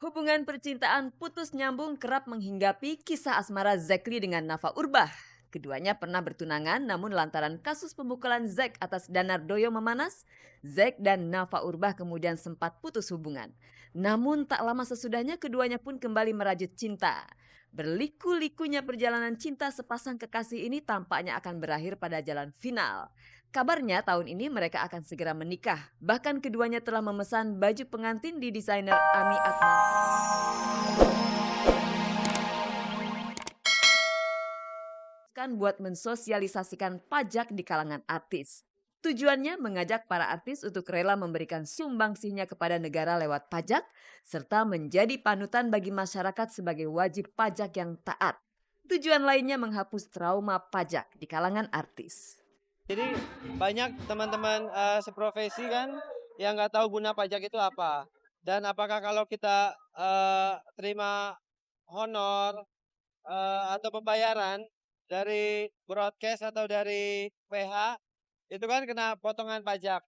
Hubungan percintaan putus nyambung kerap menghinggapi kisah asmara Zekli dengan Nafa Urbah. Keduanya pernah bertunangan namun lantaran kasus pemukulan Zek atas Danardoyo memanas, Zek dan Nafa Urbah kemudian sempat putus hubungan. Namun tak lama sesudahnya keduanya pun kembali merajut cinta. Berliku-likunya perjalanan cinta sepasang kekasih ini tampaknya akan berakhir pada jalan final. Kabarnya tahun ini mereka akan segera menikah. Bahkan keduanya telah memesan baju pengantin di desainer Ami Atman. Kan buat mensosialisasikan pajak di kalangan artis. Tujuannya mengajak para artis untuk rela memberikan sumbangsihnya kepada negara lewat pajak, serta menjadi panutan bagi masyarakat sebagai wajib pajak yang taat. Tujuan lainnya menghapus trauma pajak di kalangan artis. Jadi banyak teman-teman seprofesi kan yang nggak tahu guna pajak itu apa. Dan apakah kalau kita terima honor atau pembayaran dari broadcast atau dari PH itu kan kena potongan pajak.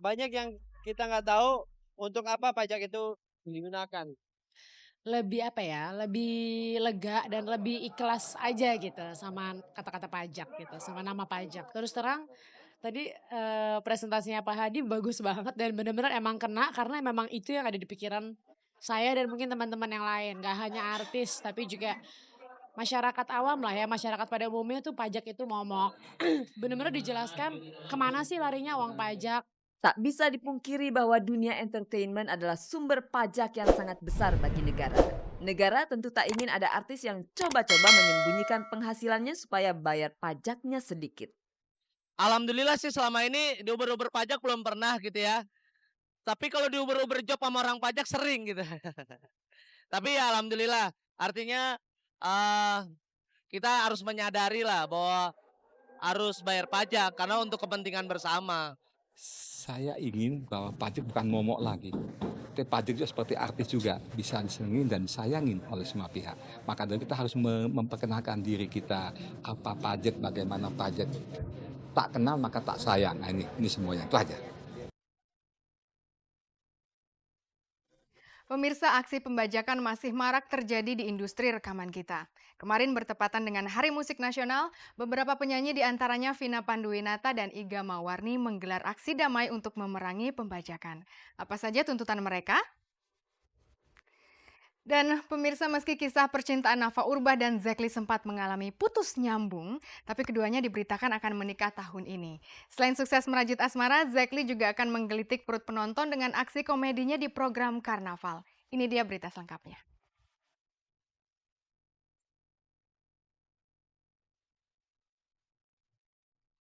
Banyak yang kita nggak tahu untuk apa pajak itu digunakan. Lebih apa ya, lebih lega dan lebih ikhlas aja gitu sama kata-kata pajak gitu, sama nama pajak. Terus terang tadi, presentasinya Pak Hadi bagus banget dan bener-bener emang kena karena memang itu yang ada di pikiran saya dan mungkin teman-teman yang lain. Gak hanya artis tapi juga masyarakat awam lah ya, masyarakat pada umumnya tuh pajak itu momok. Bener-bener dijelaskan kemana sih larinya uang pajak. Tak bisa dipungkiri bahwa dunia entertainment adalah sumber pajak yang sangat besar bagi negara. Negara tentu tak ingin ada artis yang coba-coba menyembunyikan penghasilannya supaya bayar pajaknya sedikit. Alhamdulillah sih selama ini diuber-uber pajak belum pernah gitu ya. Tapi kalau diuber-uber job sama orang pajak sering gitu. Tapi ya alhamdulillah artinya eh kita harus menyadari lah bahwa harus bayar pajak karena untuk kepentingan bersama. Saya ingin bahwa pajak bukan momok lagi. Tapi pajak juga seperti artis juga bisa disengin dan disayangin oleh semua pihak. Maka dari kita harus memperkenalkan diri kita apa pajak, bagaimana pajak. Tak kenal maka tak sayang. Nah, ini semuanya itu aja. Pemirsa, aksi pembajakan masih marak terjadi di industri rekaman kita. Kemarin bertepatan dengan Hari Musik Nasional, beberapa penyanyi diantaranya Vina Panduwinata dan Iga Mawarni menggelar aksi damai untuk memerangi pembajakan. Apa saja tuntutan mereka? Dan pemirsa, meski kisah percintaan Nafa Urbah dan Zekli sempat mengalami putus nyambung, tapi keduanya diberitakan akan menikah tahun ini. Selain sukses merajut asmara, Zekli juga akan menggelitik perut penonton dengan aksi komedinya di program Karnaval. Ini dia berita selengkapnya.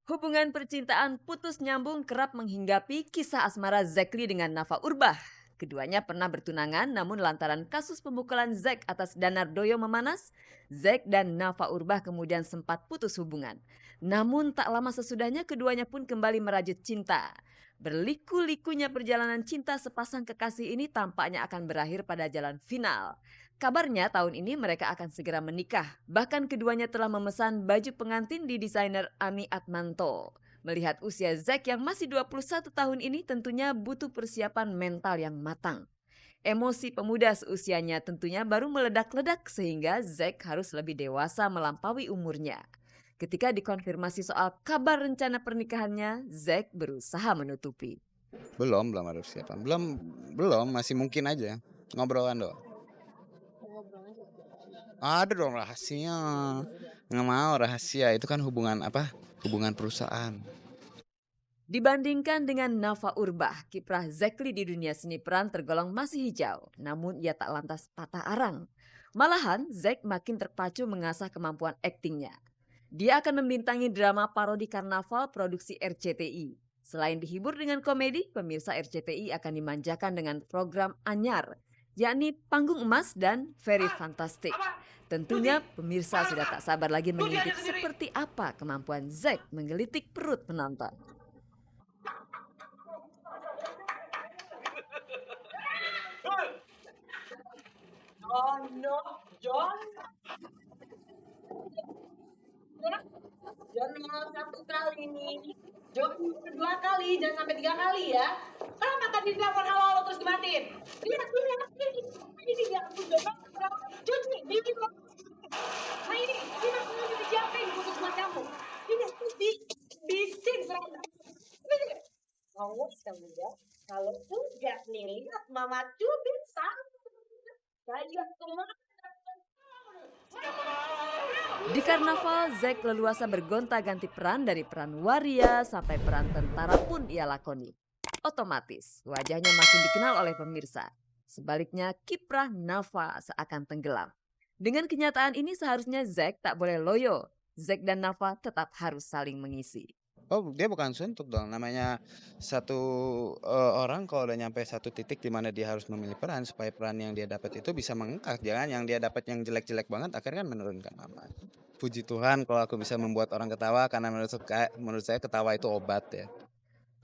Hubungan percintaan putus nyambung kerap menghinggapi kisah asmara Zekli dengan Nafa Urbah. Keduanya pernah bertunangan namun lantaran kasus pemukulan Zek atas Danardoyo memanas, Zek dan Nafa Urbah kemudian sempat putus hubungan. Namun tak lama sesudahnya keduanya pun kembali merajut cinta. Berliku-likunya perjalanan cinta sepasang kekasih ini tampaknya akan berakhir pada jalan final. Kabarnya tahun ini mereka akan segera menikah. Bahkan keduanya telah memesan baju pengantin di desainer Ami Atmanto. Melihat usia Zek yang masih 21 tahun ini tentunya butuh persiapan mental yang matang. Emosi pemuda seusianya tentunya baru meledak-ledak sehingga Zek harus lebih dewasa melampaui umurnya. Ketika dikonfirmasi soal kabar rencana pernikahannya, Zek berusaha menutupi. Belum ada persiapan. Belum, masih mungkin aja. Ngobrolan doang. Ada dong rahasia. Nggak mau rahasia, itu kan hubungan perusahaan. Dibandingkan dengan Nafa Urbah, kiprah Zekli di dunia seni peran tergolong masih hijau. Namun ia tak lantas patah arang. Malahan Zek makin terpacu mengasah kemampuan aktingnya. Dia akan membintangi drama parodi karnaval produksi RCTI. Selain dihibur dengan komedi, pemirsa RCTI akan dimanjakan dengan program anyar, yakni Panggung Emas dan Very Fantastic. Tentunya pemirsa sudah tak sabar lagi mengintip seperti apa kemampuan Zek menggelitik perut penonton. Oh no, John. John mau satu kali nih. John kedua kali, jangan sampai 3 kali ya. Kenapa tadi telepon halo terus dimatiin? Lihat, Awas kamu ya. Kalau enggak nih, lihat Mama cubit kayak kemana. Di karnaval, Zack leluasa bergonta-ganti peran dari peran waria sampai peran tentara pun ia lakoni. Otomatis, wajahnya makin dikenal oleh pemirsa. Sebaliknya, kiprah Nafa seakan tenggelam. Dengan kenyataan ini seharusnya Zack tak boleh loyo. Zack dan Nafa tetap harus saling mengisi. Oh, dia bukan suntuk dong. Namanya satu orang kalau udah nyampe satu titik di mana dia harus memilih peran supaya peran yang dia dapat itu bisa mengengkang. Jangan yang dia dapat yang jelek-jelek banget akhirnya kan menurunkan nama. Puji Tuhan kalau aku bisa membuat orang ketawa karena menurut saya ketawa itu obat ya.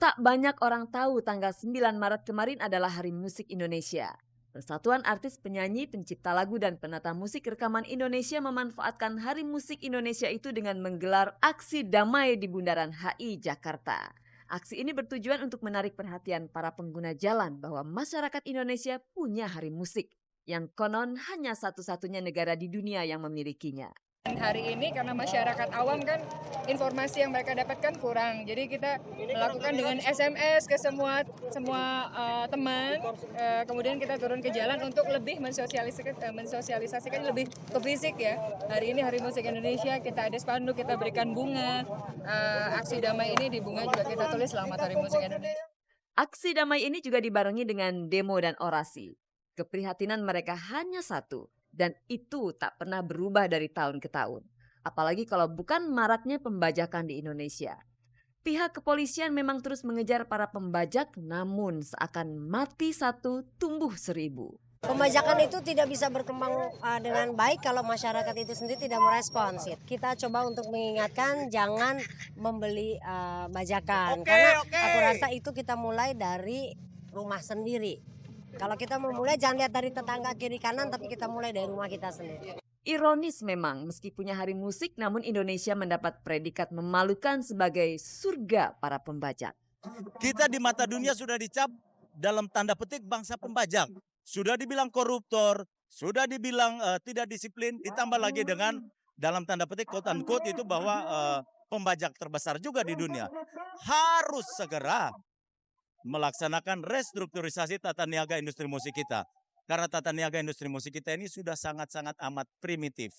Tak banyak orang tahu tanggal 9 Maret kemarin adalah Hari Musik Indonesia. Persatuan Artis Penyanyi, Pencipta Lagu dan Penata Musik Rekaman Indonesia memanfaatkan Hari Musik Indonesia itu dengan menggelar aksi damai di Bundaran HI Jakarta. Aksi ini bertujuan untuk menarik perhatian para pengguna jalan bahwa masyarakat Indonesia punya hari musik yang konon hanya satu-satunya negara di dunia yang memilikinya. Hari ini karena masyarakat awam kan informasi yang mereka dapatkan kurang, jadi kita melakukan dengan SMS ke semua teman, kemudian kita turun ke jalan untuk lebih mensosialisasikan lebih ke fisik ya. Hari ini Hari Musik Indonesia, kita ada spanduk, kita berikan bunga, aksi damai ini di bunga juga kita tulis Selamat Hari Musik Indonesia. Aksi damai ini juga dibarengi dengan demo dan orasi. Keprihatinan mereka hanya satu. Dan itu tak pernah berubah dari tahun ke tahun. Apalagi kalau bukan maraknya pembajakan di Indonesia. Pihak kepolisian memang terus mengejar para pembajak, namun seakan mati satu tumbuh 1000. Pembajakan itu tidak bisa berkembang dengan baik kalau masyarakat itu sendiri tidak merespons. Kita coba untuk mengingatkan jangan membeli bajakan. Karena aku rasa itu kita mulai dari rumah sendiri. Kalau kita memulai jangan lihat dari tetangga kiri kanan, tapi kita mulai dari rumah kita sendiri. Ironis memang, meski punya hari musik, namun Indonesia mendapat predikat memalukan sebagai surga para pembajak. Kita di mata dunia sudah dicap dalam tanda petik bangsa pembajak. Sudah dibilang koruptor, sudah dibilang tidak disiplin, ditambah lagi dengan dalam tanda petik quote unquote itu bahwa pembajak terbesar juga di dunia. Harus segera melaksanakan restrukturisasi tata niaga industri musik kita. Karena tata niaga industri musik kita ini sudah sangat-sangat amat primitif.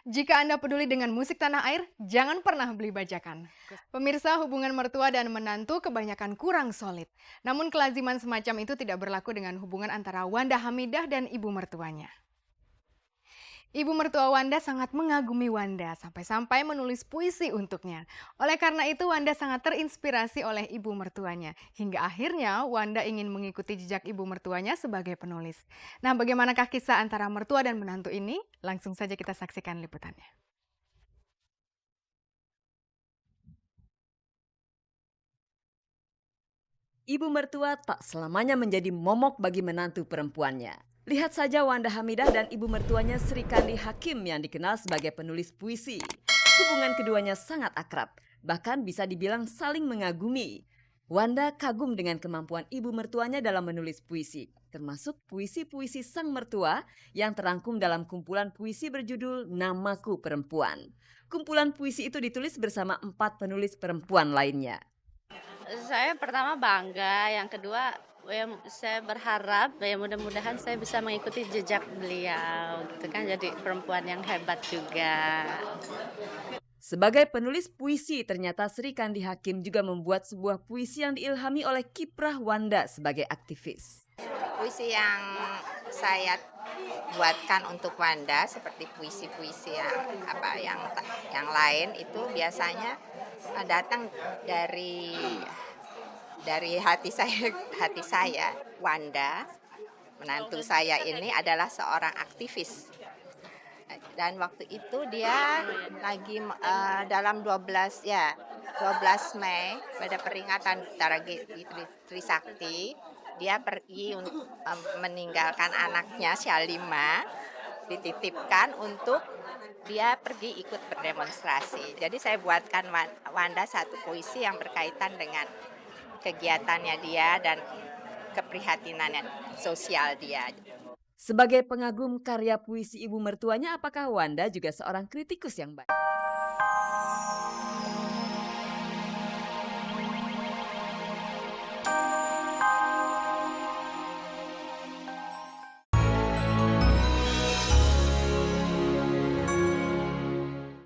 Jika Anda peduli dengan musik tanah air, jangan pernah beli bajakan. Pemirsa, hubungan mertua dan menantu kebanyakan kurang solid. Namun kelaziman semacam itu tidak berlaku dengan hubungan antara Wanda Hamidah dan ibu mertuanya. Ibu mertua Wanda sangat mengagumi Wanda sampai-sampai menulis puisi untuknya. Oleh karena itu Wanda sangat terinspirasi oleh ibu mertuanya. Hingga akhirnya Wanda ingin mengikuti jejak ibu mertuanya sebagai penulis. Nah, bagaimanakah kisah antara mertua dan menantu ini? Langsung saja kita saksikan liputannya. Ibu mertua tak selamanya menjadi momok bagi menantu perempuannya. Lihat saja Wanda Hamidah dan ibu mertuanya Sri Kandi Hakim yang dikenal sebagai penulis puisi. Hubungan keduanya sangat akrab, bahkan bisa dibilang saling mengagumi. Wanda kagum dengan kemampuan ibu mertuanya dalam menulis puisi, termasuk puisi-puisi sang mertua yang terangkum dalam kumpulan puisi berjudul Namaku Perempuan. Kumpulan puisi itu ditulis bersama 4 penulis perempuan lainnya. Saya pertama bangga, yang kedua saya berharap ya mudah-mudahan saya bisa mengikuti jejak beliau, gitu kan, jadi perempuan yang hebat juga. Sebagai penulis puisi, ternyata Sri Kandi Hakim juga membuat sebuah puisi yang diilhami oleh kiprah Wanda sebagai aktivis. Puisi yang saya buatkan untuk Wanda seperti puisi-puisi yang lain itu biasanya datang dari hati saya. Wanda, menantu saya ini adalah seorang aktivis. Dan waktu itu dia lagi dalam 12 Mei pada peringatan Tragedi Trisakti, dia pergi meninggalkan anaknya Syalima, dititipkan untuk dia pergi ikut berdemonstrasi. Jadi saya buatkan Wanda satu puisi yang berkaitan dengan kegiatannya dia dan keprihatinannya sosial dia. Sebagai pengagum karya puisi ibu mertuanya, apakah Wanda juga seorang kritikus yang baik?